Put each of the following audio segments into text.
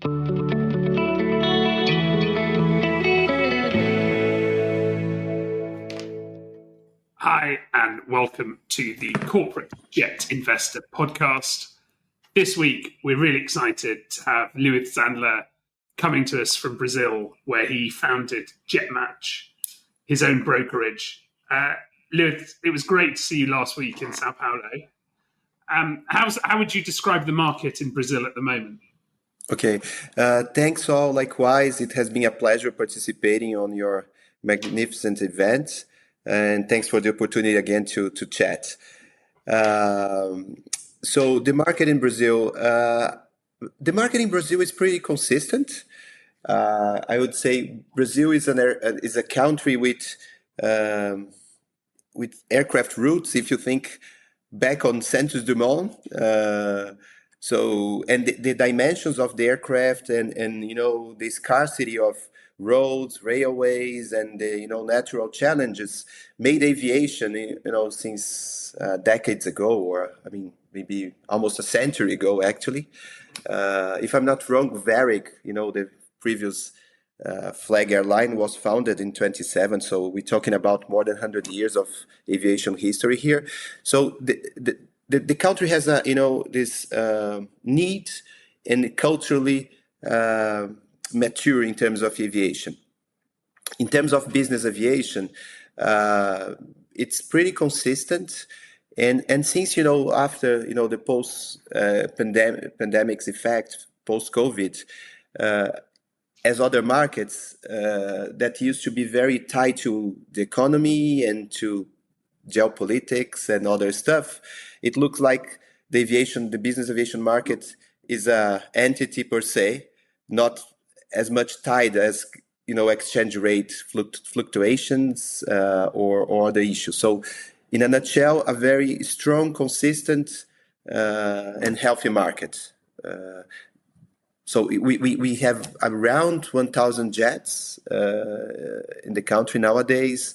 Hi, and welcome to the Corporate Jet Investor podcast. This week, we're really excited to have Luiz Sandler coming to us from Brazil, where he founded JetMatch, his own brokerage. Luiz, it was great to see you last week in Sao Paulo. How would you describe the market in Brazil at the moment? Okay, thanks all. Likewise, it has been a pleasure participating on your magnificent event, and thanks for the opportunity again to chat. So the market in Brazil, is pretty consistent. I would say Brazil is a country with aircraft routes. If you think back on Santos Dumont. And the dimensions of the aircraft and the scarcity of roads, railways, and the natural challenges made aviation since decades ago, or maybe almost a century ago actually. If I'm not wrong, Varig, the previous flag airline, was founded in 27, so we're talking about more than 100 years of aviation history here. So the country has this need and culturally mature in terms of aviation. In terms of business aviation, it's pretty consistent. And since after the post pandemic's effect, post COVID, as other markets that used to be very tied to the economy and to geopolitics and other stuff, it looks like the business aviation market is a entity per se, not as much tied as exchange rate fluctuations or other issues. So, in a nutshell, a very strong, consistent, and healthy market. So we have around 1,000 jets in the country nowadays.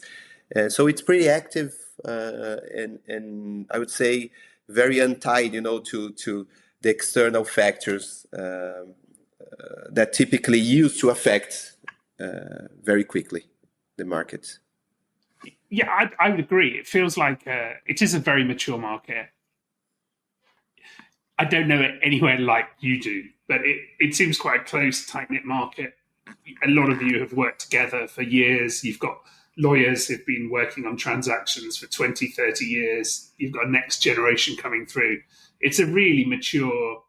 So it's pretty active. And I would say very untied, to the external factors that typically used to affect very quickly the market. Yeah, I would agree. It feels like it is a very mature market. I don't know it anywhere like you do, but it seems quite a close, tight-knit market. A lot of you have worked together for years. You've got lawyers who've been working on transactions for 20, 30 years. You've got a next generation coming through. It's a really mature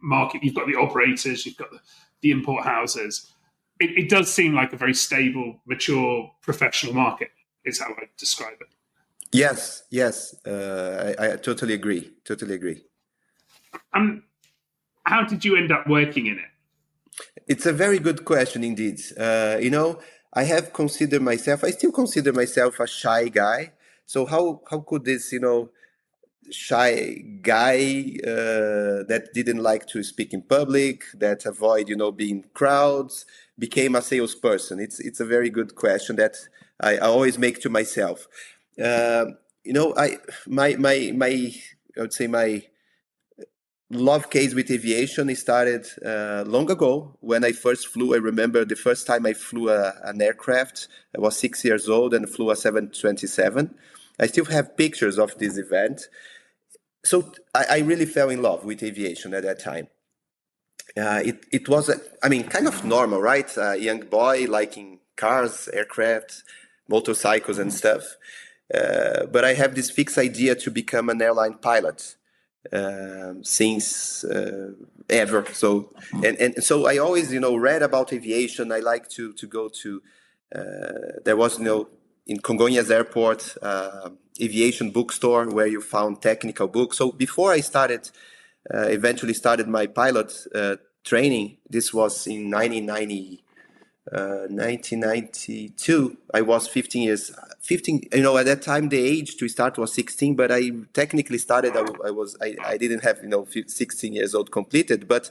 market. You've got the operators, you've got the import houses. It does seem like a very stable, mature, professional market, is how I describe it. Yes. I totally agree. How did you end up working in it? It's a very good question indeed. I still consider myself a shy guy. So how could this, shy guy that didn't like to speak in public, that avoid, being crowds, became a salesperson? It's a very good question that I always make to myself. I would say my love case with aviation started long ago when I first flew. I remember the first time I flew an aircraft. I was 6 years old and flew a 727. I still have pictures of this event. So I really fell in love with aviation at that time. It was, kind of normal, right? A young boy liking cars, aircraft, motorcycles and stuff. But I have this fixed idea to become an airline pilot. Since ever. So and so I always read about aviation. I like to go to there was in Congonhas Airport aviation bookstore where you found technical books. So before I eventually started my pilot training, this was in 1992. I was 15 years. At that time the age to start was 16, but I technically started. I didn't have 16 years old completed, but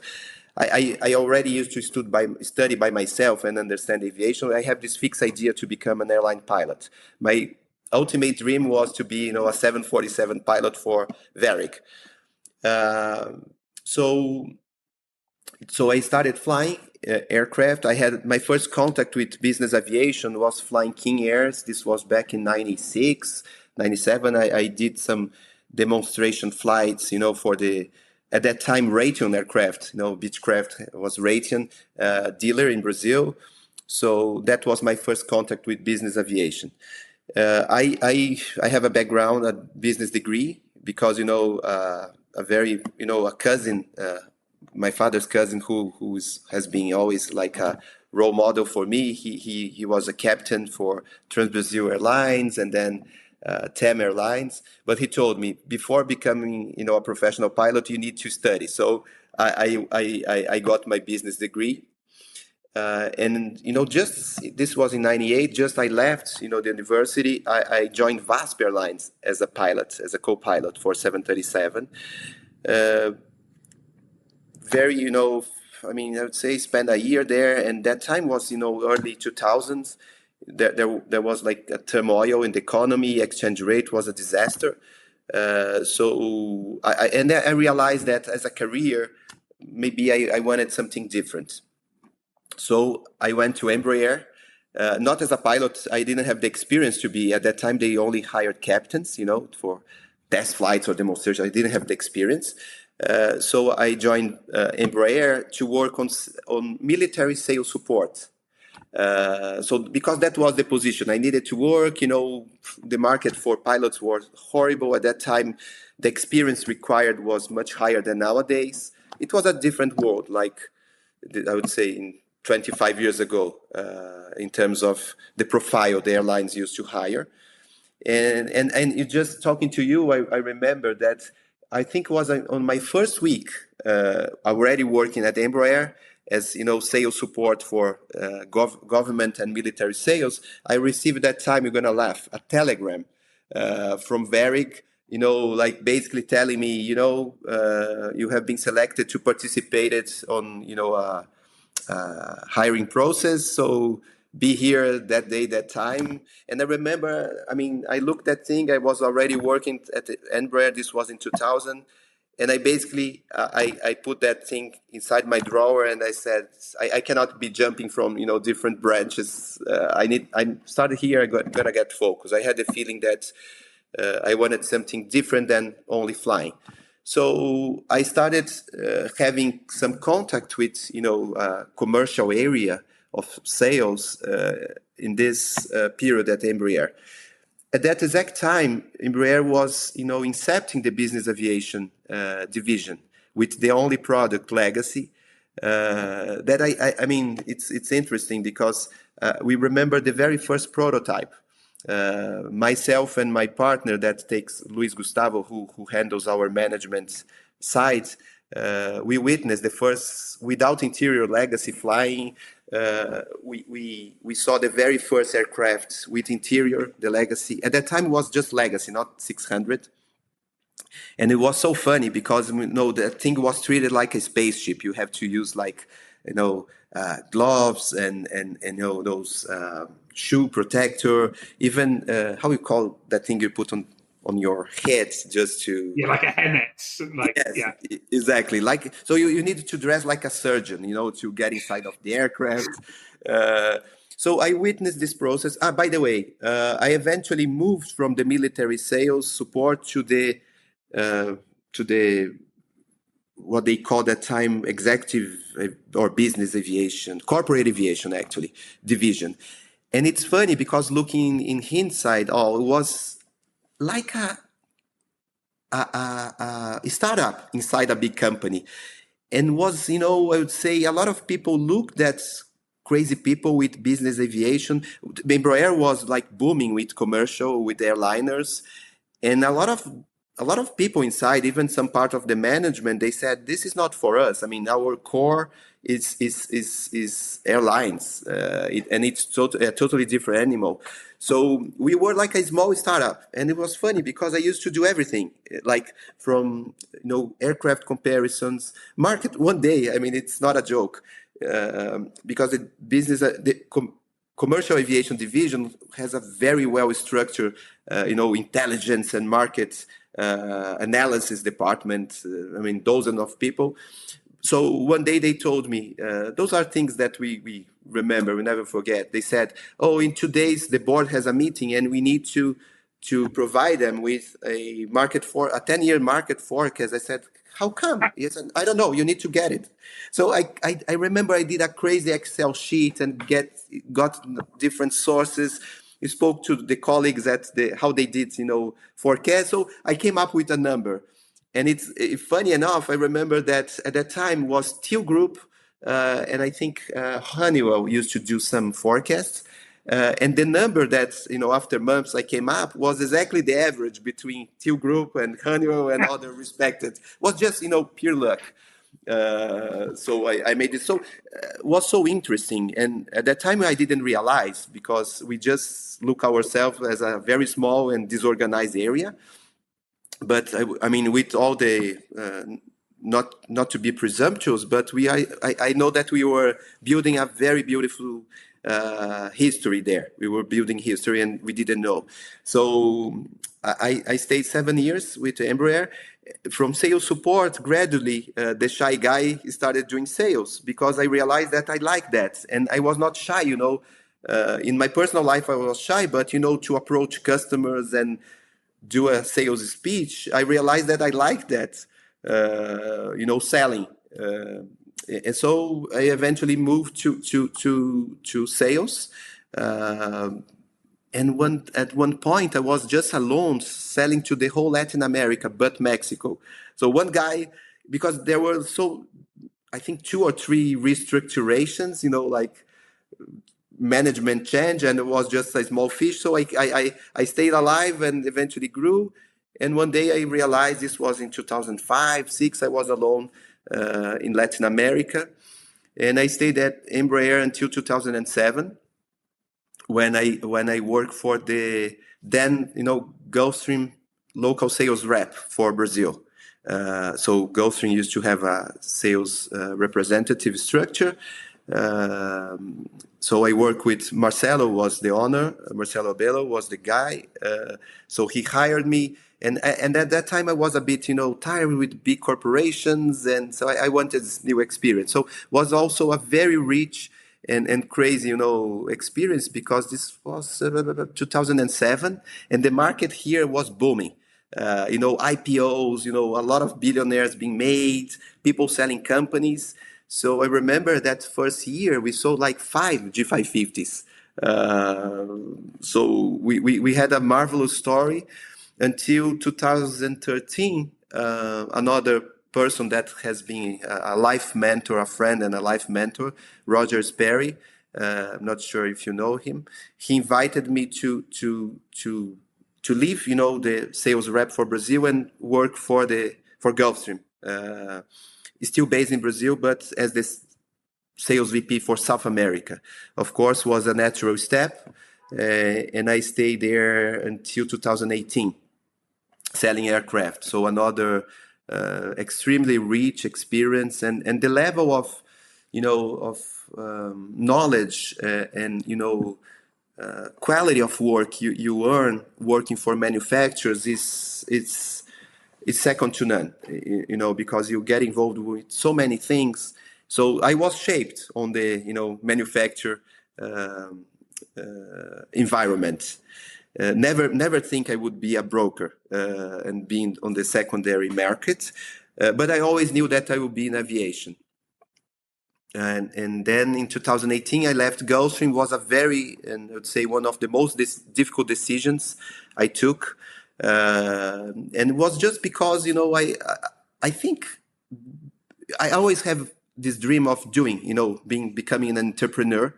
I already used to study by myself and understand aviation. I have this fixed idea to become an airline pilot. My ultimate dream was to be a 747 pilot for Varig. So So I started flying aircraft. I had my first contact with business aviation was flying King Airs. This was back in 96, 97. I did some demonstration flights, for the, at that time, Raytheon aircraft, Beechcraft was Raytheon dealer in Brazil. So that was my first contact with business aviation. I have a background, a business degree, because a cousin, my father's cousin, has been always like a role model for me. He was a captain for Trans-Brazil Airlines and then TAM Airlines. But he told me, before becoming a professional pilot, you need to study. So I got my business degree. And just this was in 98. Just I left, the university. I joined VASP Airlines as a pilot, as a co-pilot for 737. I would say spend a year there, and that time was early 2000s. There was like a turmoil in the economy. Exchange rate was a disaster. So I realized that as a career, maybe I wanted something different. So I went to Embraer, not as a pilot. I didn't have the experience to be. At that time, they only hired captains, for test flights or demonstrations. I didn't have the experience. So I joined Embraer to work on military sales support. So because that was the position, I needed to work. The market for pilots was horrible at that time. The experience required was much higher than nowadays. It was a different world, like I would say in 25 years ago, in terms of the profile the airlines used to hire. And just talking to you, I remember that I think it was on my first week, already working at Embraer as sales support for government and military sales. I received that time, you're gonna laugh, a telegram from Varig, like basically telling me, you have been selected to participate on hiring process, so be here that day, that time. And I remember, I looked at thing. I was already working at the Embraer. This was in 2000, and I basically I put that thing inside my drawer, and I said I cannot be jumping from different branches. I started here. I'm gonna get focused. I had the feeling that I wanted something different than only flying. So I started having some contact with commercial area of sales in this period at Embraer. At that exact time, Embraer was incepting the business aviation division with the only product, Legacy. That it's interesting because we remember the very first prototype. Myself and my partner that takes Luiz Gustavo, who handles our management side, we witnessed the first without interior Legacy flying. We saw the very first aircraft with interior, the Legacy. At that time, it was just Legacy, not 600. And it was so funny because the thing was treated like a spaceship. You have to use gloves and those shoe protector, even how you call that thing you put on your head just to like a hairnet, exactly, like so you need to dress like a surgeon to get inside of the aircraft. So I witnessed this process. By the way, I eventually moved from the military sales support to the what they call that time executive or business aviation, corporate aviation actually, division. And it's funny because looking in hindsight, it was like a startup inside a big company. And was, I would say a lot of people looked at crazy people with business aviation. Embraer was like booming with commercial, with airliners. And a lot of people inside, even some part of the management, they said, this is not for us. Our core is airlines, and it's a totally different animal. So we were like a small startup, and it was funny because I used to do everything, like from aircraft comparisons, market one day. It's not a joke, because commercial aviation division has a very well structured, intelligence and market analysis department. Dozens of people. So one day they told me, those are things that we remember, we never forget. They said, oh, in 2 days the board has a meeting and we need to provide them with a 10-year market forecast. I said, how come? He said, I don't know, you need to get it. So I remember I did a crazy Excel sheet and got different sources. I spoke to the colleagues at how they did, forecast. So I came up with a number. And it's funny enough, I remember that at that time was Steel Group, and I think Honeywell used to do some forecasts. And the number that, after months I came up was exactly the average between Steel Group and Honeywell and other respected. Was just, pure luck. So I made it. So was so interesting. And at that time I didn't realize, because we just look ourselves as a very small and disorganized area. But I mean, with all the not to be presumptuous, but I know that we were building a very beautiful history there. We were building history, and we didn't know. So I stayed 7 years with Embraer. From sales support, gradually the shy guy started doing sales, because I realized that I liked that, and I was not shy. In my personal life I was shy, but to approach customers and do a sales speech, I realized that I liked that, selling. And so I eventually moved to sales. And at one point, I was just alone selling to the whole Latin America, but Mexico. So one guy, because there were I think 2 or 3 restructurations, like management change, and it was just a small fish. So I stayed alive and eventually grew. And one day I realized, this was in 2005, 6, I was alone in Latin America. And I stayed at Embraer until 2007, when I worked for the then, Gulfstream local sales rep for Brazil. So Gulfstream used to have a sales representative structure. So I work with Marcelo, was the owner. Marcelo Bello was the guy. So he hired me. And at that time I was a bit, tired with big corporations. And so I wanted this new experience. So was also a very rich and crazy, experience, because this was 2007 and the market here was booming. IPOs, a lot of billionaires being made, people selling companies. So I remember that first year we sold like 5 G550s. So we had a marvelous story until 2013. Another person that has been a life mentor, a friend and a life mentor, Roger Sperry. I'm not sure if you know him. He invited me to leave, the sales rep for Brazil and work for Gulfstream. Still based in Brazil, but as the sales VP for South America. Of course, was a natural step, and I stayed there until 2018, selling aircraft. So another extremely rich experience, and the level of, knowledge and quality of work you earn working for manufacturers it's second to none, because you get involved with so many things. So I was shaped on the, manufacture environment. Never think I would be a broker and being on the secondary market, but I always knew that I would be in aviation. And then in 2018, I left Gulfstream. Was a very, and I would say one of the most difficult decisions I took. And it was just because, I think I always have this dream of doing, becoming an entrepreneur.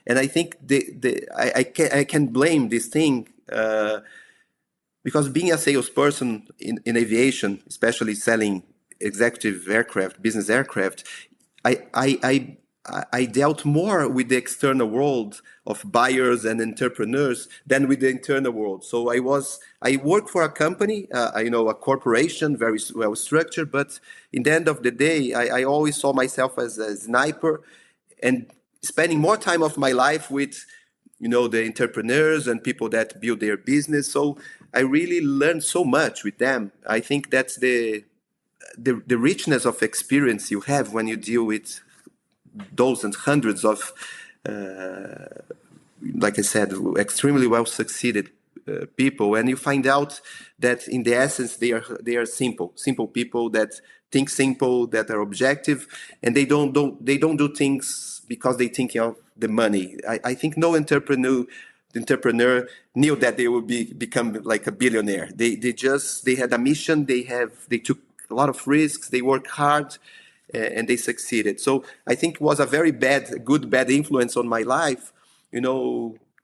And I think I can blame this thing because being a salesperson in aviation, especially selling executive aircraft, business aircraft, I dealt more with the external world of buyers and entrepreneurs than with the internal world. So I worked for a company, a corporation, very well structured, but in the end of the day, I always saw myself as a sniper and spending more time of my life with, the entrepreneurs and people that build their business. So I really learned so much with them. I think that's the richness of experience you have when you deal with dozens, hundreds of, like I said, extremely well succeeded people, and you find out that in the essence they are simple people that think simple, that are objective, and they don't do things because they think of the money. I think no entrepreneur knew that they would become like a billionaire. They had a mission. They took a lot of risks. They worked hard, and they succeeded. So I think it was a very bad influence on my life,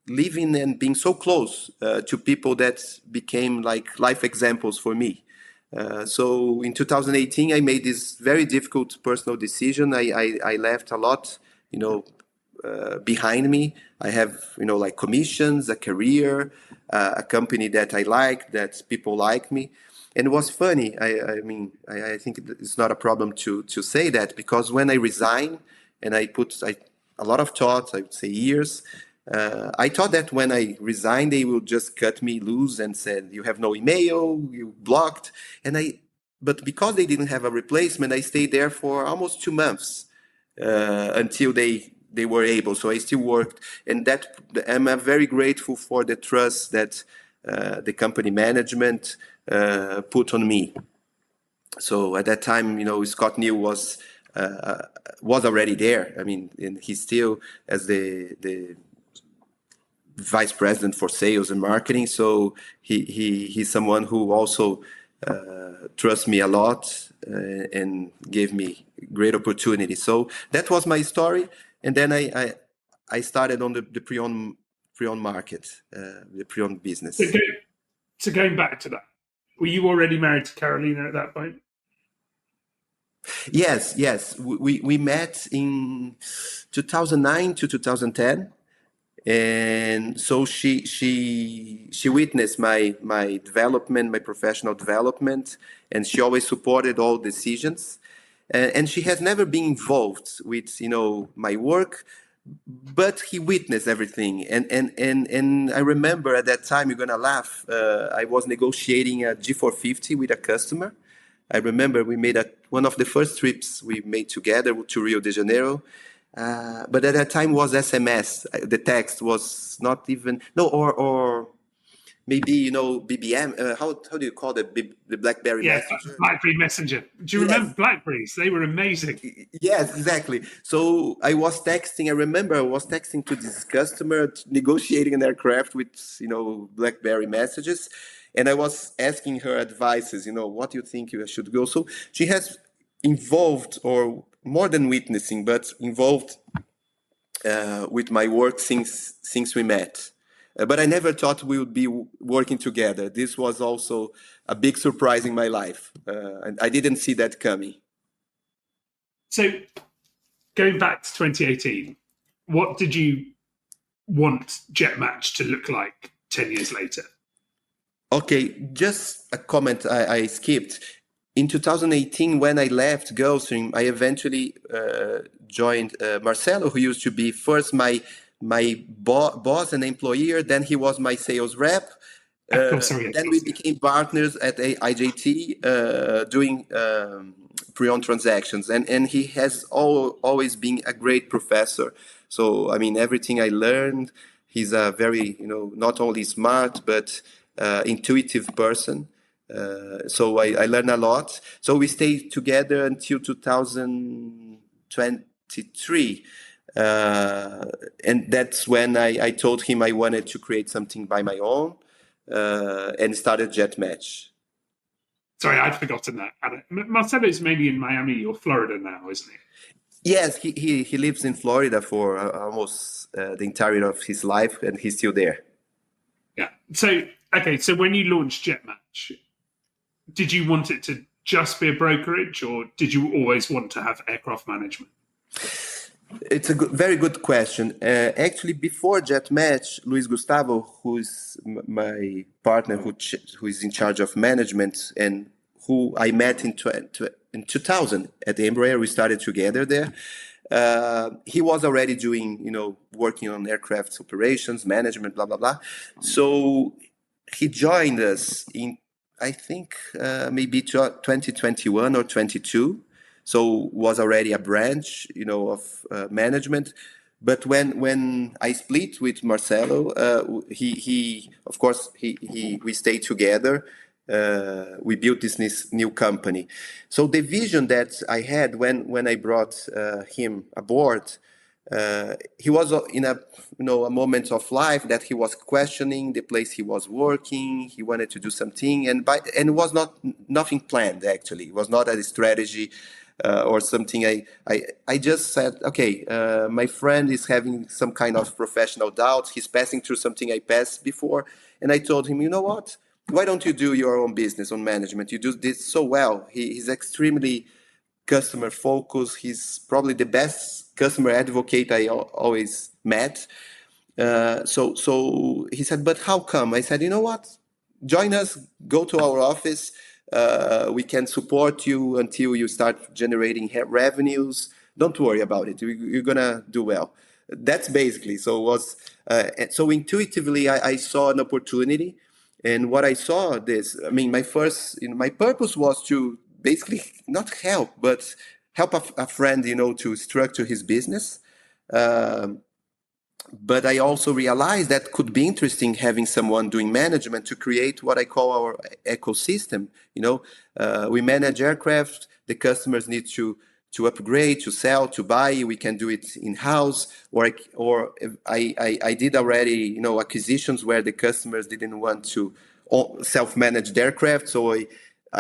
living and being so close to people that became like life examples for me. So in 2018, I made this very difficult personal decision. I left a lot, behind me. I have, like commissions, a career, a company that I like, that people like me. And it was funny. I think it's not a problem to say that, because when I resigned and I put a lot of thought, I would say years, I thought that when I resigned, they will just cut me loose and said, you have no email, you blocked. But because they didn't have a replacement, I stayed there for almost 2 months until they were able. So I still worked, and that I'm very grateful for the trust that the company management put on me. So at that time, Scott Neal was already there. And he's still as the vice president for sales and marketing. So he's someone who also trusts me a lot and gave me great opportunity. So that was my story. And then I started on the pre-owned market, the pre-owned business. So going back to that, were you already married to Carolina at that point? Yes. We met in 2009 to 2010. And so she witnessed my development, my professional development, and she always supported all decisions. And she has never been involved with my work, but he witnessed everything. And I remember at that time, you're gonna laugh. I was negotiating a G450 with a customer. I remember we made one of the first trips we made together to Rio de Janeiro. But at that time was SMS. The text was not even or maybe BBM. How do you call the BlackBerry Messenger? BlackBerry Messenger. Do you remember Blackberries? They were amazing. Yes, exactly. So I was texting. I remember I was texting to this customer, negotiating an aircraft with BlackBerry messages, and I was asking her advices. What do you think you should go? So she has involved, or more than witnessing, but involved with my work since we met. But I never thought we would be working together. This was also a big surprise in my life. And I didn't see that coming. So going back to 2018, what did you want JetMatch to look like 10 years later? Okay, just a comment I skipped. In 2018, when I left Gulfstream, I eventually joined Marcelo, who used to be first my boss and employer. Then he was my sales rep. Then we became partners at IJT doing pre-owned transactions. And he has always been a great professor. So, everything I learned, he's a very, not only smart, but intuitive person. So I learned a lot. So we stayed together until 2023. And that's when I told him I wanted to create something by my own and started JetMatch. Sorry, I'd forgotten that. Marcelo is maybe in Miami or Florida now, isn't he? Yes, he lives in Florida for almost the entirety of his life, and he's still there. Yeah. So when you launched JetMatch, did you want it to just be a brokerage, or did you always want to have aircraft management? It's a very good question. Actually, before JetMatch, Luis Gustavo, who's my partner, who is in charge of management, and who I met in 2000 at the Embraer, we started together there. He was already doing, working on aircraft operations, management, blah, blah, blah. So he joined us in I think maybe 2021 or 22. So was already a branch, of management. But when I split with Marcelo, he of course he we stayed together. We built this new company. So the vision that I had when I brought him aboard, he was in a moment of life that he was questioning the place he was working. He wanted to do something, and it was nothing planned. Actually, it was not a strategy or something. I just said, okay, my friend is having some kind of professional doubts. He's passing through something I passed before, and I told him, you know what? Why don't you do your own business on management? You do this so well. He's extremely customer focused. He's probably the best customer advocate I always met. So he said, but how come? I said, you know what? Join us, go to our office. We can support you until you start generating revenues. Don't worry about it. You're gonna do well. That's basically so intuitively I saw an opportunity, and what I saw this. I mean, my purpose was to basically not help, but help a friend, to structure his business. Um, but I also realized that could be interesting having someone doing management to create what I call our ecosystem. We manage aircraft. The customers need to upgrade, to sell, to buy. We can do it in house, or I did already acquisitions where the customers didn't want to self-manage the aircraft, so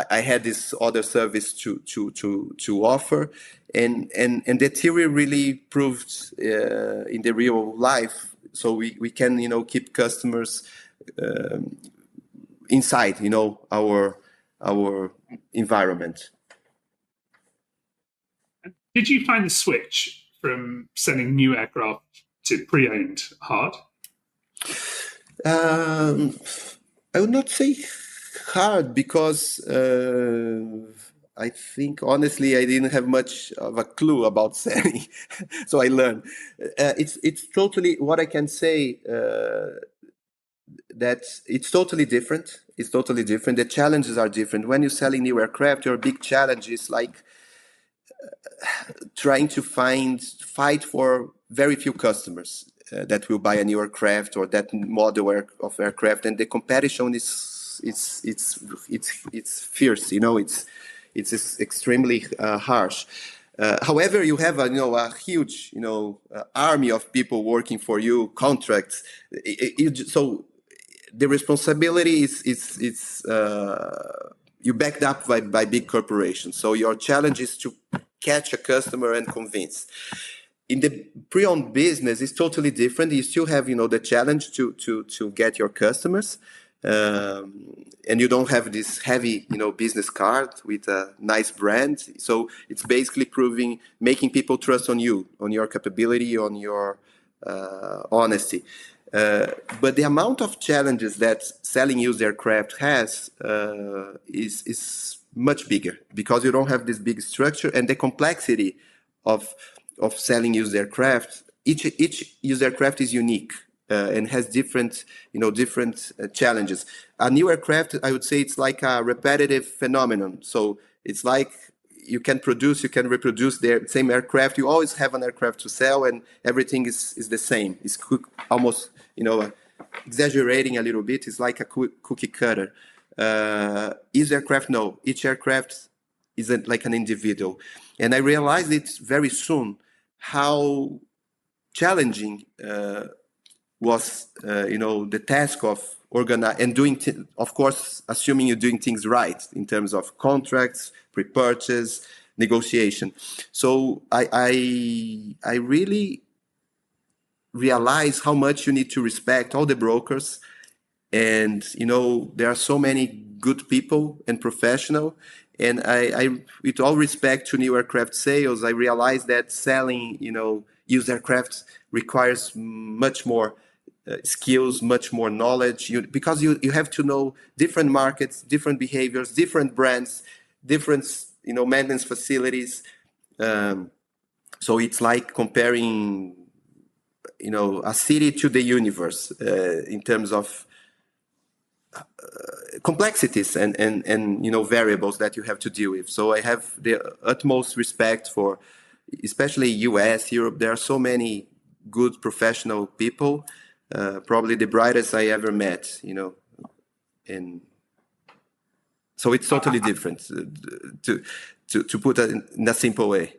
I had this other service to offer, and the theory really proved in the real life. So we can keep customers inside our environment. Did you find the switch from selling new aircraft to pre-owned hard? I would not say hard because I think honestly I didn't have much of a clue about selling, so I learned. It's totally what I can say. That it's totally different. It's totally different. The challenges are different. When you're selling new aircraft, your big challenge is like trying to fight for very few customers that will buy a new aircraft or that model of aircraft, and the competition it's fierce. It's extremely harsh. However, you have a huge army of people working for you, contracts. So the responsibility is you backed up by big corporations. So your challenge is to catch a customer and convince. In the pre-owned business, it's totally different. You still have the challenge to get your customers, and you don't have this heavy business card with a nice brand. So it's basically making people trust on you, on your capability, on your honesty. But the amount of challenges that selling used aircraft has is much bigger because you don't have this big structure, and the complexity of selling used aircraft. Each used aircraft is unique and has different challenges. A new aircraft, I would say, it's like a repetitive phenomenon. So it's like you can reproduce the same aircraft. You always have an aircraft to sell, and everything is the same. It's almost exaggerating a little bit. It's like a cookie cutter. Each aircraft, no. Each aircraft isn't like an individual, and I realized it very soon how challenging was the task of organize and doing of course assuming you're doing things right in terms of contracts, pre-purchase, negotiation. So I really realize how much you need to respect all the brokers, and there are so many good people and professional, and I with all respect to new aircraft sales, I realize that selling used aircraft requires much more skills, much more knowledge, because you have to know different markets, different behaviors, different brands, different maintenance facilities. So it's like comparing a city to the universe in terms of complexities and variables that you have to deal with. So I have the utmost respect for, especially US, Europe. There are so many good professional people, probably the brightest I ever met, and so it's totally different to put it in a simple way.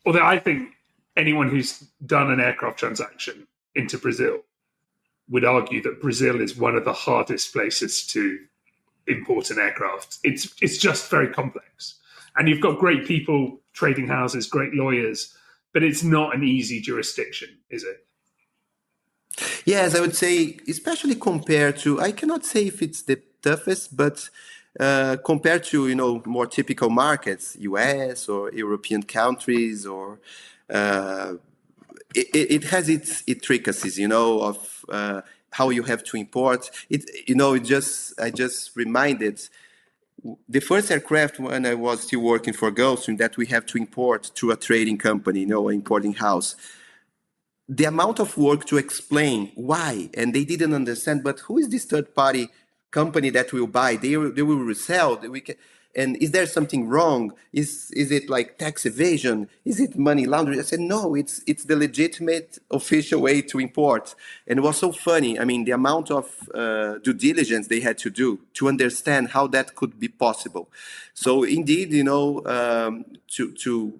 Although I think anyone who's done an aircraft transaction into Brazil would argue that Brazil is one of the hardest places to import an aircraft. It's just very complex. And you've got great people, trading houses, great lawyers, but it's not an easy jurisdiction, is it? Yes, I would say, especially compared to, I cannot say if it's the toughest, but compared to, more typical markets, US or European countries, or it has its intricacies, of how you have to import it. I just reminded the first aircraft when I was still working for Gulfstream that we have to import through a trading company, an importing house. The amount of work to explain why, and they didn't understand, but who is this third party company that will buy? They will resell. And is there something wrong? Is it like tax evasion? Is it money laundering? I said, no, it's the legitimate official way to import. And it was so funny. I mean, the amount of due diligence they had to do to understand how that could be possible. So indeed, to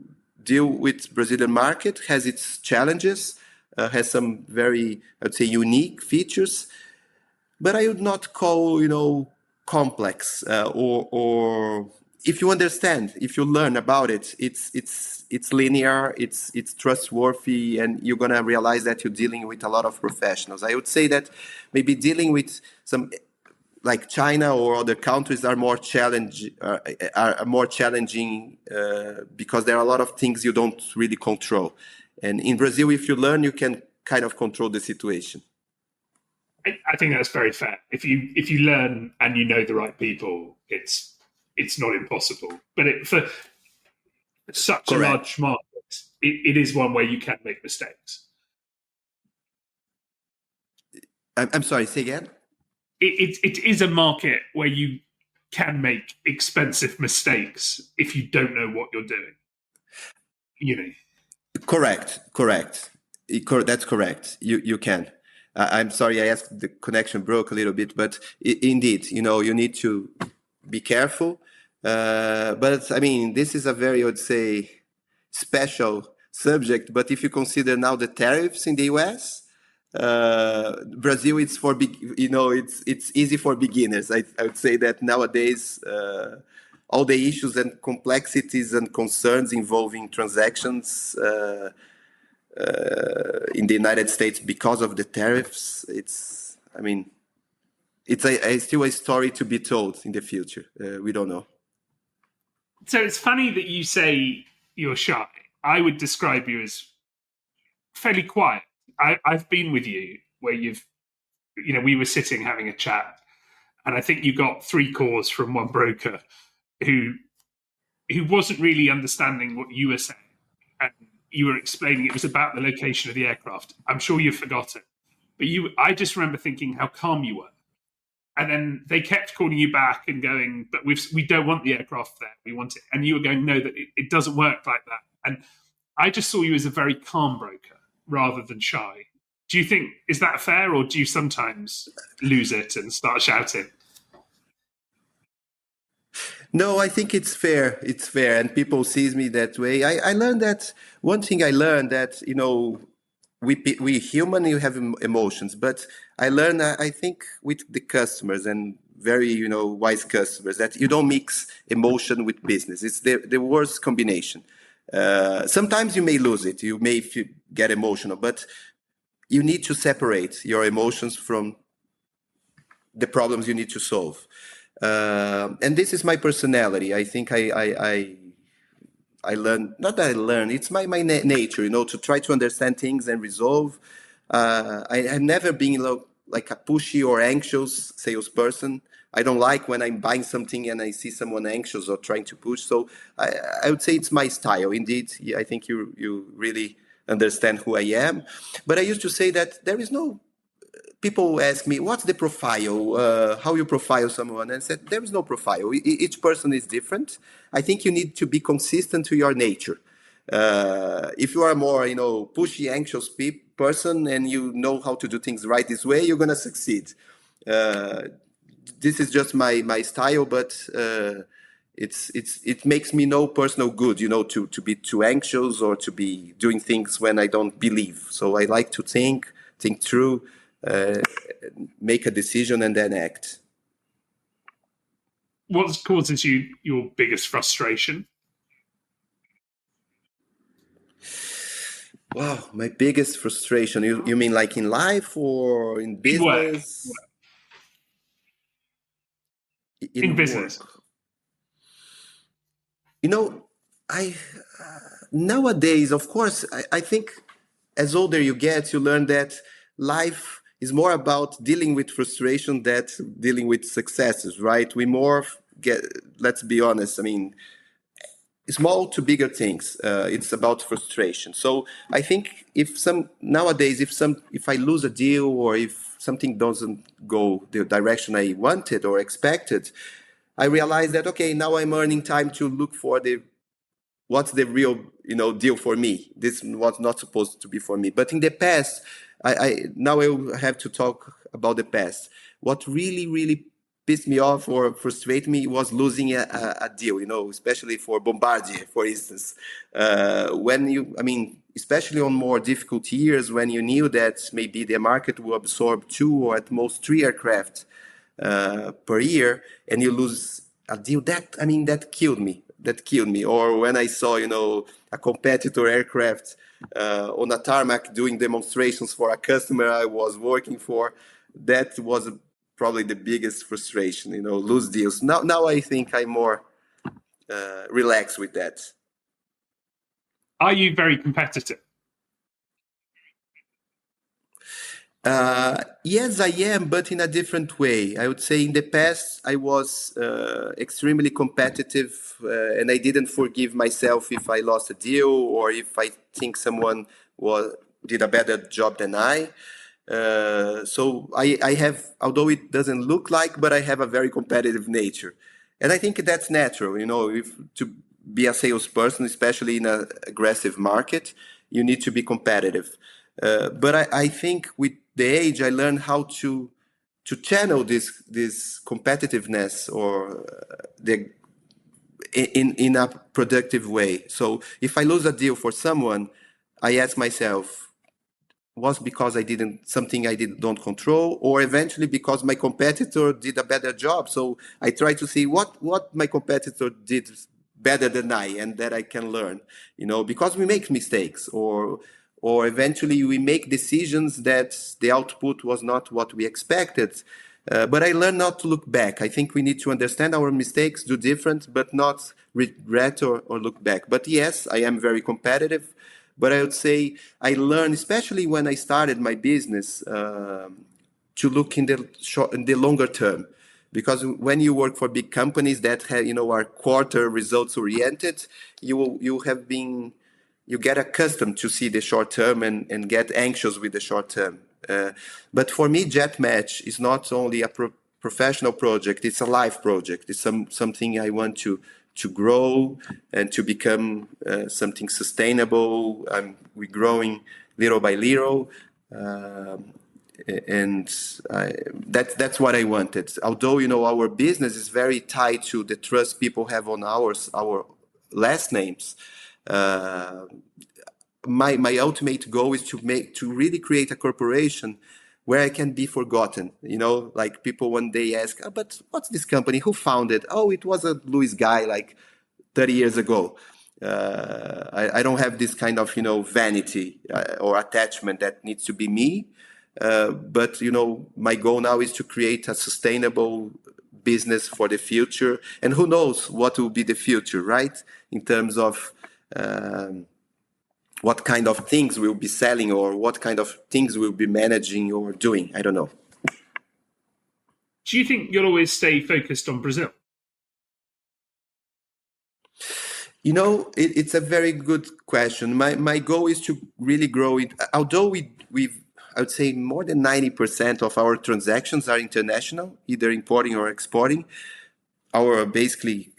deal with Brazilian market has its challenges, has some very, I'd say, unique features, but I would not call, complex, or if you understand, if you learn about it, it's linear, it's trustworthy, and you're gonna realize that you're dealing with a lot of professionals. I would say that maybe dealing with some like China or other countries are more challenging because there are a lot of things you don't really control. And in Brazil, if you learn, you can kind of control the situation. I think that's very fair. If you learn and you know the right people, it's not impossible. But for such a large market, it is one where you can make mistakes. I'm sorry, say again? It is a market where you can make expensive mistakes if you don't know what you're doing. Correct. That's correct. You can. I'm sorry, I asked, the connection broke a little bit, but indeed, you need to be careful. But I mean, this is a very, I would say, special subject. But if you consider now the tariffs in the US, Brazil, it's for it's easy for beginners. I would say that nowadays, all the issues and complexities and concerns involving transactions in the United States because of the tariffs, it's still a story to be told in the future. We don't know. So it's funny that you say you're shy. I would describe you as fairly quiet. I've been with you where we were sitting having a chat, and I think you got 3 calls from one broker who wasn't really understanding what you were saying, and you were explaining it was about the location of the aircraft. I'm sure you've forgotten, but I just remember thinking how calm you were. And then they kept calling you back and going, but we don't want the aircraft there. We want it. And you were going, no, that it doesn't work like that. And I just saw you as a very calm broker rather than shy. Do you think, is that fair, or do you sometimes lose it and start shouting? No, I think it's fair. It's fair, and people sees me that way. I learned that one thing. I learned that we human, you have emotions, but I learned, I think, with the customers, and very wise customers, that you don't mix emotion with business. It's the worst combination. Sometimes you may lose it. You may get emotional, but you need to separate your emotions from the problems you need to solve. And this is my personality. I think I learned, not that I learned, it's my nature, to try to understand things and resolve. I have never been like a pushy or anxious salesperson. I don't like when I'm buying something and I see someone anxious or trying to push. So I would say it's my style. Indeed, I think you really understand who I am. But I used to say that there is no people ask me, what's the profile? How you profile someone? And I said, there is no profile. Each person is different. I think you need to be consistent to your nature. If you are more, pushy, anxious person, and you know how to do things right this way, you're gonna succeed. This is just my style, but it makes me no personal good, to be too anxious or to be doing things when I don't believe. So I like to think through, make a decision, and then act. What causes you your biggest frustration? Wow, my biggest frustration. You mean like in life or in business? In business. Work. I nowadays, of course, I think as older you get, you learn that life is more about dealing with frustration than dealing with successes, right? We more get, let's be honest, I mean, small to bigger things. It's about frustration. So I think nowadays, if I lose a deal or if something doesn't go the direction I wanted or expected, I realize that, okay, now I'm earning time to look for what's the real deal for me. This was not supposed to be for me. But in the past, now I will have to talk about the past. What really pissed me off or frustrated me was losing a deal, especially for Bombardier, for instance. Especially on more difficult years, when you knew that maybe the market will absorb 2 or at most 3 aircraft per year, and you lose a deal, that killed me. Or when I saw, a competitor aircraft on a tarmac doing demonstrations for a customer I was working for, that was probably the biggest frustration, lose deals. Now I think I'm more relaxed with that. Are you very competitive? Yes, I am, but in a different way. I would say in the past, I was extremely competitive, and I didn't forgive myself if I lost a deal or if I think someone did a better job than I. So I have, although it doesn't look like, but I have a very competitive nature. And I think that's natural, if to be a salesperson, especially in an aggressive market, you need to be competitive. But I think with the age, I learned how to channel this competitiveness or in a productive way. So if I lose a deal for someone, I ask myself, was because something I don't control, or eventually because my competitor did a better job. So I try to see what my competitor did better than I, and that I can learn, because we make mistakes, or eventually we make decisions that the output was not what we expected. But I learned not to look back. I think we need to understand our mistakes, do different, but not regret or look back. But yes, I am very competitive. But I would say I learned, especially when I started my business, to look in the longer term. Because when you work for big companies that have, are quarter results oriented, you get accustomed to see the short term and get anxious with the short term. But for me, JetMatch is not only a professional project; it's a life project. It's something I want to grow and to become something sustainable. We're growing little by little, and that's what I wanted. Although our business is very tied to the trust people have on our last names. My ultimate goal is to really create a corporation where I can be forgotten. Like people one day ask, oh, but what's this company? Who founded? Oh, it was a Luiz guy like 30 years ago. I don't have this kind of, vanity or attachment that needs to be me. But, my goal now is to create a sustainable business for the future. And who knows what will be the future, right? In terms of what kind of things we'll be selling or what kind of things we'll be managing or doing. I don't know. Do you think you'll always stay focused on Brazil? It's a very good question. My goal is to really grow it. Although I would say more than 90% of our transactions are international, either importing or exporting. Our basically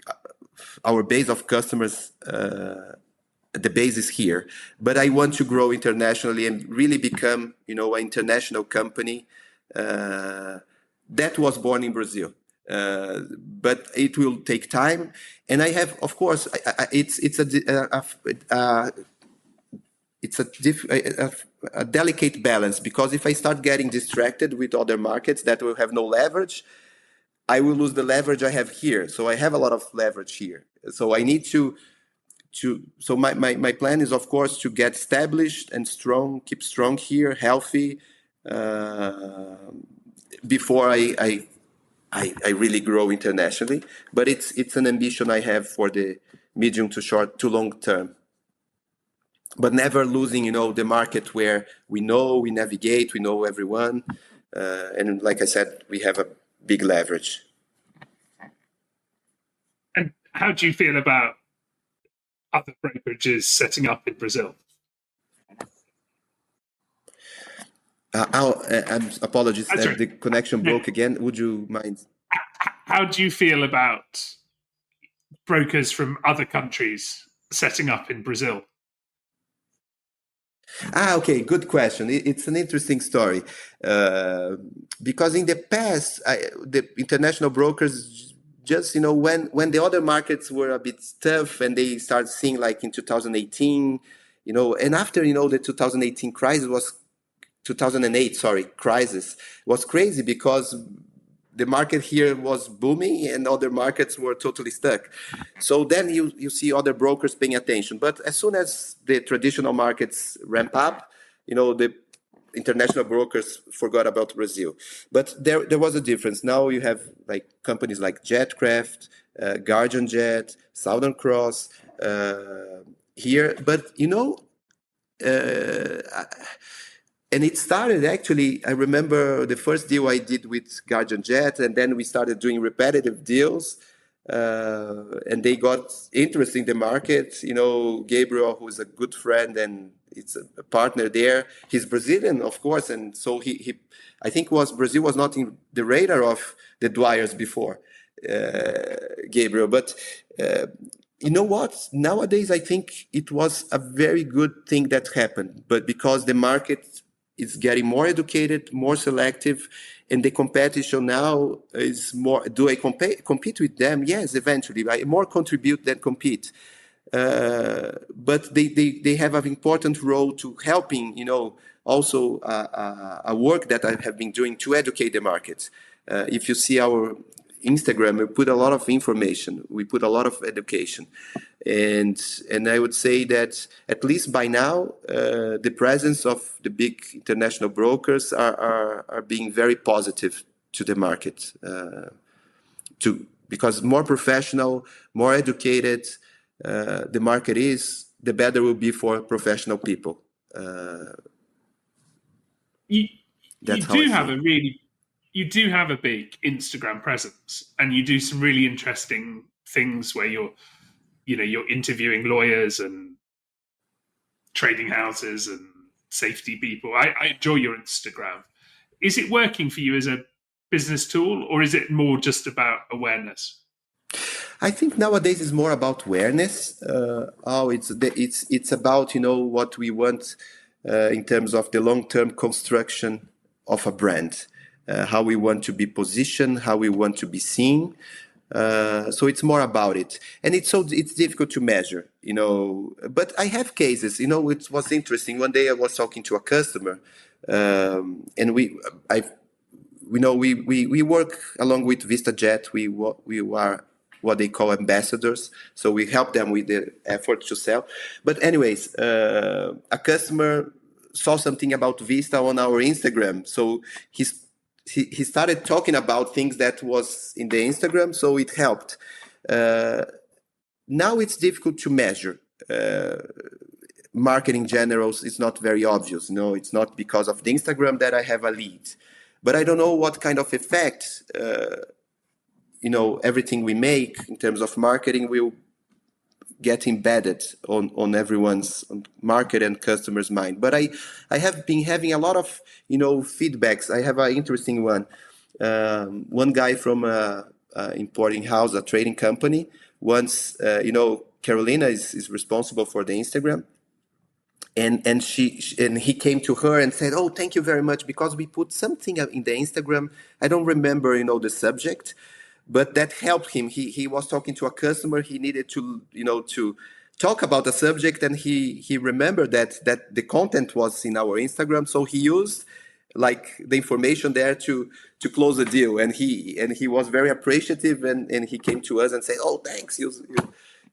our base of customers, the base is here. But I want to grow internationally and really become, an international company that was born in Brazil. But it will take time, and I have, of course, it's a delicate balance, because if I start getting distracted with other markets that will have no leverage, I will lose the leverage I have here. So I have a lot of leverage here. So I need to so my plan is, of course, to get established and strong, keep strong here, healthy, before I really grow internationally. But it's an ambition I have for the medium to short to long term. But never losing, the market where we navigate, we know everyone. And like I said, we have a big leverage. And how do you feel about other brokerages setting up in Brazil? Apologies, the connection broke again. Would you mind? How do you feel about brokers from other countries setting up in Brazil? Okay, good question. It's an interesting story, because in the past, the international brokers just, when the other markets were a bit tough and they started seeing, like in 2018, and after, the 2018 crisis was 2008, crisis was crazy, because the market here was booming and other markets were totally stuck. So then you see other brokers paying attention. But as soon as the traditional markets ramp up, the international brokers forgot about Brazil. But there was a difference. Now you have like companies like Jetcraft, Guardian Jet, Southern Cross here. But and it started, actually, I remember the first deal I did with Guardian Jet, and then we started doing repetitive deals, and they got interest in the market. Gabriel, who's a good friend and it's a partner there, he's Brazilian, of course, and so he I think Brazil was not in the radar of the Dwyers before Gabriel. But you know what? Nowadays, I think it was a very good thing that happened, but because the market is getting more educated, more selective, and the competition now is more. Do I compete with them? Yes, eventually. I more contribute than compete. But they have an important role to helping, also a work that I have been doing to educate the market. If you see our Instagram, we put a lot of information, we put a lot of education. And I would say that at least by now, the presence of the big international brokers are being very positive to the market, because more professional, more educated the market is, the better it will be for professional people. You do have a big Instagram presence, and you do some really interesting things where you're interviewing lawyers and trading houses and safety people. I enjoy your Instagram. Is it working for you as a business tool, or is it more just about awareness? I think nowadays it's more about awareness. It's about what we want in terms of the long-term construction of a brand, how we want to be positioned, how we want to be seen. So it's more about it, and it's difficult to measure, But I have cases, it was interesting. One day I was talking to a customer, and we work along with VistaJet. We are what they call ambassadors, so we help them with the effort to sell. But anyways, a customer saw something about Vista on our Instagram, so he started talking about things that was in the Instagram, so it helped. Now it's difficult to measure. Marketing generals is not very obvious. It's not because of the Instagram that I have a lead, but I don't know what kind of effect, everything we make in terms of marketing will get embedded on everyone's market and customers' mind. But I have been having a lot of feedbacks. I have an interesting one. One guy from a importing house, a trading company, once Carolina is responsible for the Instagram. And he came to her and said, "Oh, thank you very much, because we put something in the Instagram. I don't remember, the subject, but that helped him. He was talking to a customer. He needed to talk about the subject, and he remembered that the content was in our Instagram. So he used like the information there to close the deal, and he was very appreciative, and he came to us and said, "Oh, thanks,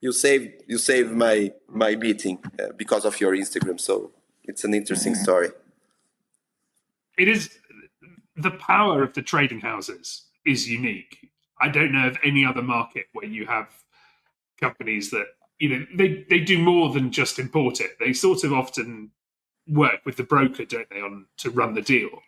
you saved my meeting because of your Instagram." So it's an interesting story. It is. The power of the trading houses is unique. I don't know of any other market where you have companies that they do more than just import it. They sort of often work with the broker, don't they, to run the deal.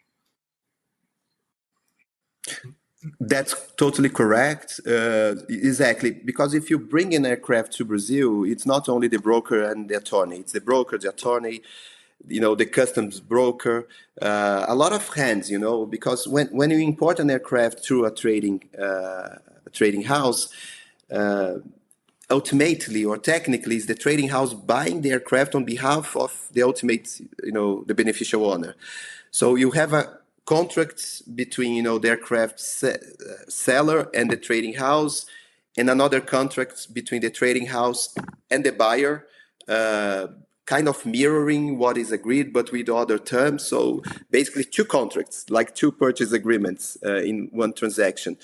That's totally correct. Exactly. Because if you bring an aircraft to Brazil, it's not only the broker and the attorney. It's the broker, the attorney, the customs broker, a lot of hands, because when you import an aircraft through a trading house, ultimately or technically is the trading house buying the aircraft on behalf of the ultimate, the beneficial owner. So you have a contract between, the aircraft seller and the trading house, and another contract between the trading house and the buyer, kind of mirroring what is agreed, but with other terms. So basically two contracts, like two purchase agreements in one transaction.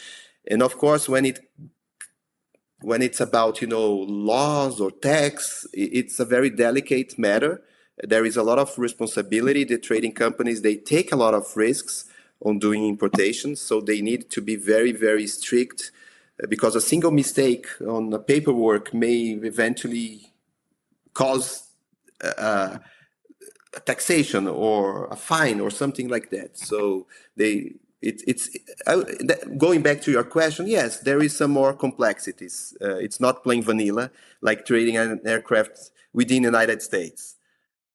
And of course, when it's about, laws or tax, it's a very delicate matter. There is a lot of responsibility. The trading companies, they take a lot of risks on doing importations, so they need to be very, very strict, because a single mistake on the paperwork may eventually cause a taxation or a fine or something like that. So going back to your question, yes, there is some more complexities. It's not plain vanilla like trading an aircraft within the United States.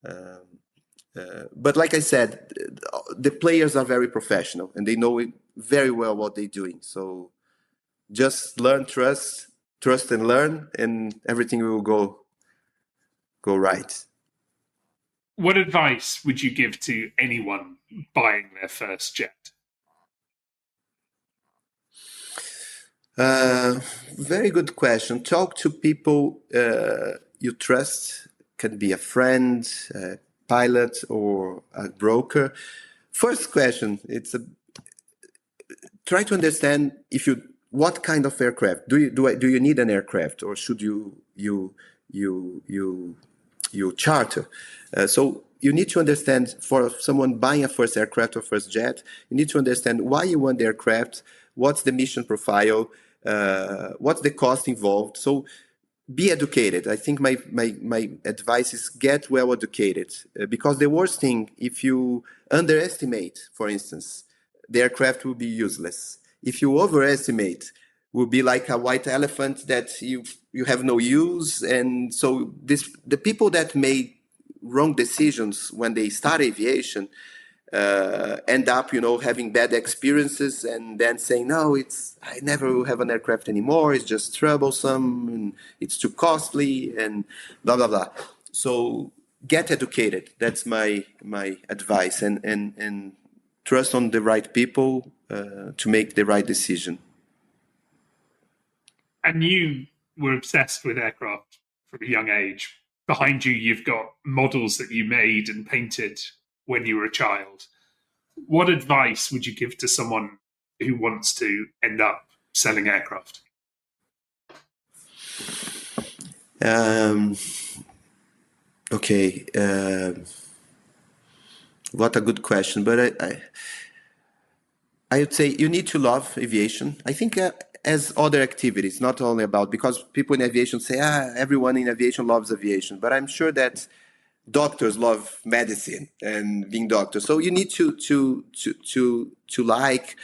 But like I said, the players are very professional and they know very well what they're doing. So just learn, trust and learn, and everything will go right. What advice would you give to anyone buying their first jet? Very good question. Talk to people you trust. Can be a friend, a pilot, or a broker. First question: try to understand what kind of aircraft do you need an aircraft, or should you charter? So you need to understand, for someone buying a first aircraft or first jet, you need to understand why you want the aircraft, what's the mission profile, what's the cost involved. So be educated. I think my advice is get well educated, because the worst thing, if you underestimate, for instance, the aircraft will be useless. If you overestimate, will be like a white elephant that you have no use. And so the people that made wrong decisions when they start aviation end up, having bad experiences, and then saying, no, I never will have an aircraft anymore. It's just troublesome and it's too costly and blah, blah, blah. So get educated. That's my advice, and trust on the right people to make the right decision. And you were obsessed with aircraft from a young age. Behind you, you've got models that you made and painted when you were a child. What advice would you give to someone who wants to end up selling aircraft? Okay. What a good question. But I would say you need to love aviation. I think as other activities, not only about, because people in aviation say, everyone in aviation loves aviation. But I'm sure that doctors love medicine and being doctors. So you need to like.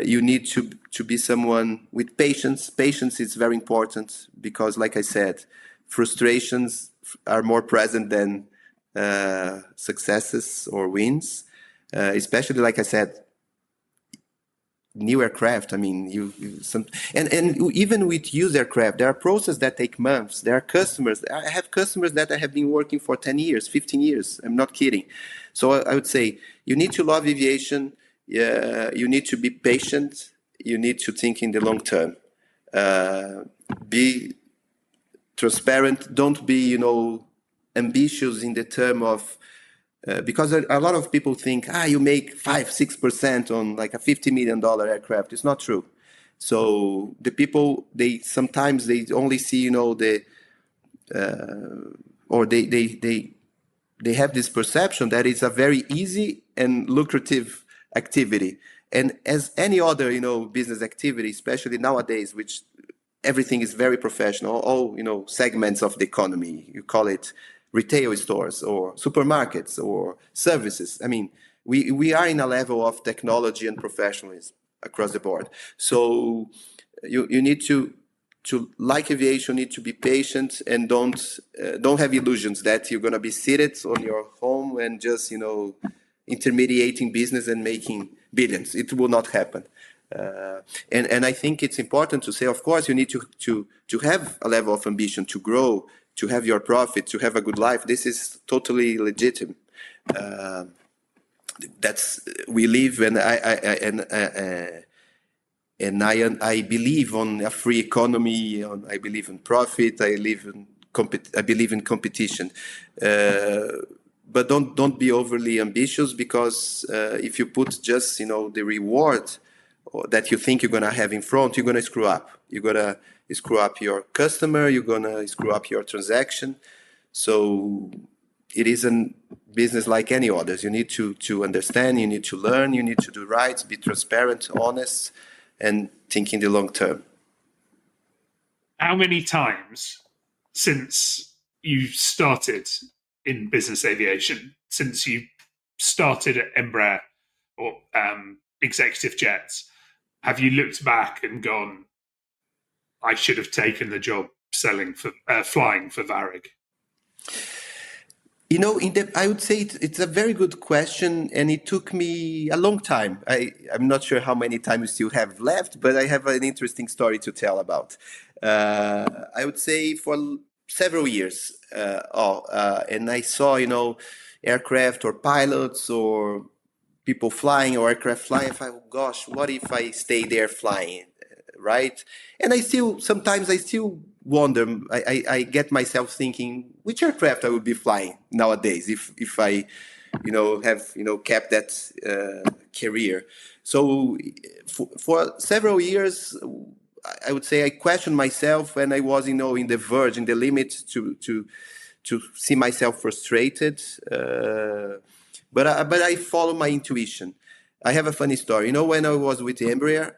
You need to be someone with patience. Patience is very important because, like I said, frustrations are more present than successes or wins, especially, like I said, new aircraft. I mean, and even with used aircraft, there are processes that take months. There are customers. I have customers that I have been working for 10 years, 15 years. I'm not kidding. So I would say you need to love aviation. You need to be patient. You need to think in the long term. Be transparent. Don't be, ambitious in the term of, because a lot of people think, you make 5-6% on like a $50 million aircraft. It's not true. So the people, sometimes they only see, or they have this perception that it's a very easy and lucrative activity. And as any other, business activity, especially nowadays, which everything is very professional, all, segments of the economy, you call it retail stores or supermarkets or services. I mean, we are in a level of technology and professionalism across the board. So you need to like aviation, need to be patient, and don't have illusions that you're going to be seated on your home and just, intermediating business and making billions. It will not happen. And I think it's important to say, of course, you need to have a level of ambition to grow, to have your profit, to have a good life. This is totally legitimate. We live, and I believe on a free economy. I believe in profit. I believe in competition. But don't be overly ambitious, because if you put just the reward that you think you're gonna have in front, you're gonna screw up. You're gonna screw up your customer. You're gonna screw up your transaction. So it is a business like any others. You need to understand. You need to learn. You need to do right. Be transparent, honest, and think in the long term. How many times since you started in business aviation, since you started at Embraer or executive jets, have you looked back and gone, I should have taken the job flying for Varig? I would say it's a very good question, and it took me a long time. I'm not sure how many times you still have left, but I have an interesting story to tell about. I would say for several years, and I saw, aircraft or pilots or people flying or aircraft flying. I thought, gosh, what if I stay there flying, right? And sometimes I still wonder. I get myself thinking which aircraft I would be flying nowadays if I, have kept that career. So for several years, I would say I questioned myself, and I was, in the verge, in the limit to see myself frustrated. But I follow my intuition. I have a funny story. When I was with Embraer,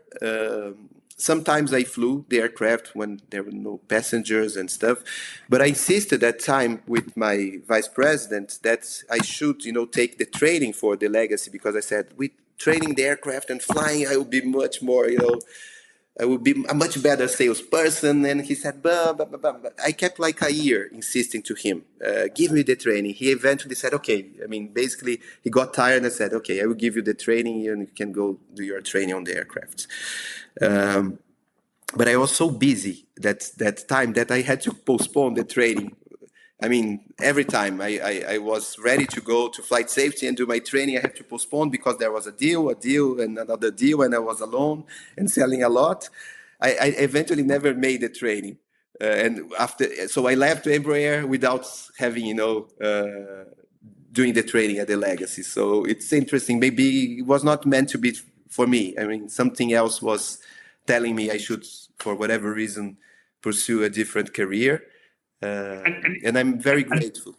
sometimes I flew the aircraft when there were no passengers and stuff. But I insisted at time with my vice president that I should, take the training for the legacy, because I said, with training the aircraft and flying, I would be much more, I would be a much better salesperson. And he said, but I kept like a year insisting to him, give me the training. He eventually said, okay. I mean, basically, he got tired and said, okay, I will give you the training and you can go do your training on the aircraft. But I was so busy that time that I had to postpone the training. I mean, every time I was ready to go to flight safety and do my training, I had to postpone because there was a deal, and another deal, and I was alone and selling a lot. I eventually never made the training. So I left Embraer without having, doing the training at the legacy. So it's interesting. Maybe it was not meant to be for me. I mean, something else was telling me I should, for whatever reason, pursue a different career. And I'm very grateful.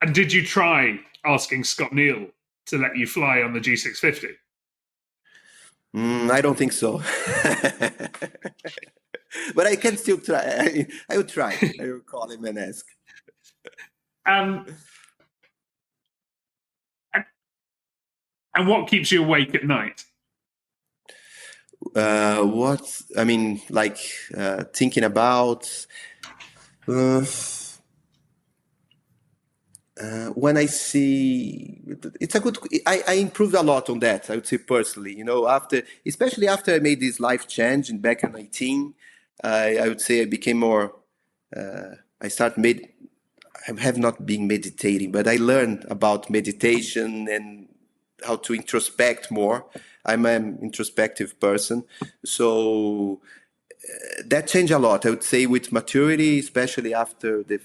And did you try asking Scott Neal to let you fly on the G650? I don't think so. But I can still try. I would try. I will call him and ask. And what keeps you awake at night? Thinking about. Uh, when I see it's a good, I improved a lot on that. I would say personally, especially after I made this life change in back in 19, I would say I became more. I start med. I have not been meditating, but I learned about meditation and how to introspect more. I'm an introspective person, so that changed a lot. I would say with maturity, especially after the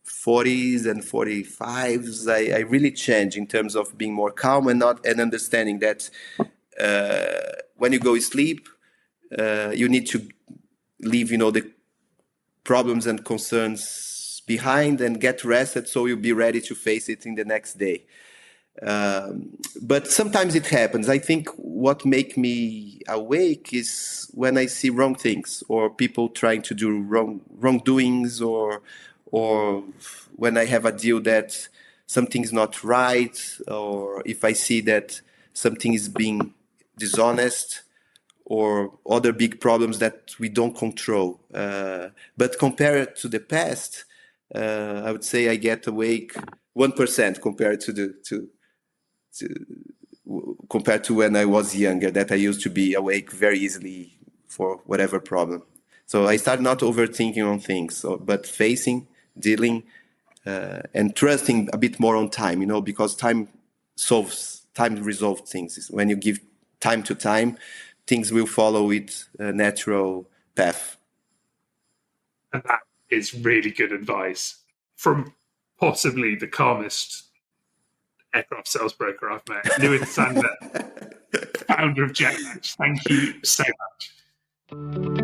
40s and 45s, I really changed in terms of being more calm and understanding that when you go sleep, you need to leave, the problems and concerns behind and get rested so you'll be ready to face it in the next day. But sometimes it happens. I think what make me awake is when I see wrong things or people trying to do wrongdoings, or when I have a deal that something's not right, or if I see that something is being dishonest, or other big problems that we don't control. But compared to the past, I would say I get awake 1% compared compared to when I was younger, that I used to be awake very easily for whatever problem. So I start not overthinking on things, but facing, dealing, and trusting a bit more on time, because time resolves things. When you give time to time, things will follow its natural path. And that is really good advice from possibly the calmest aircraft sales broker I've met, Luiz Sandler, founder of JetMatch. Thank you so much.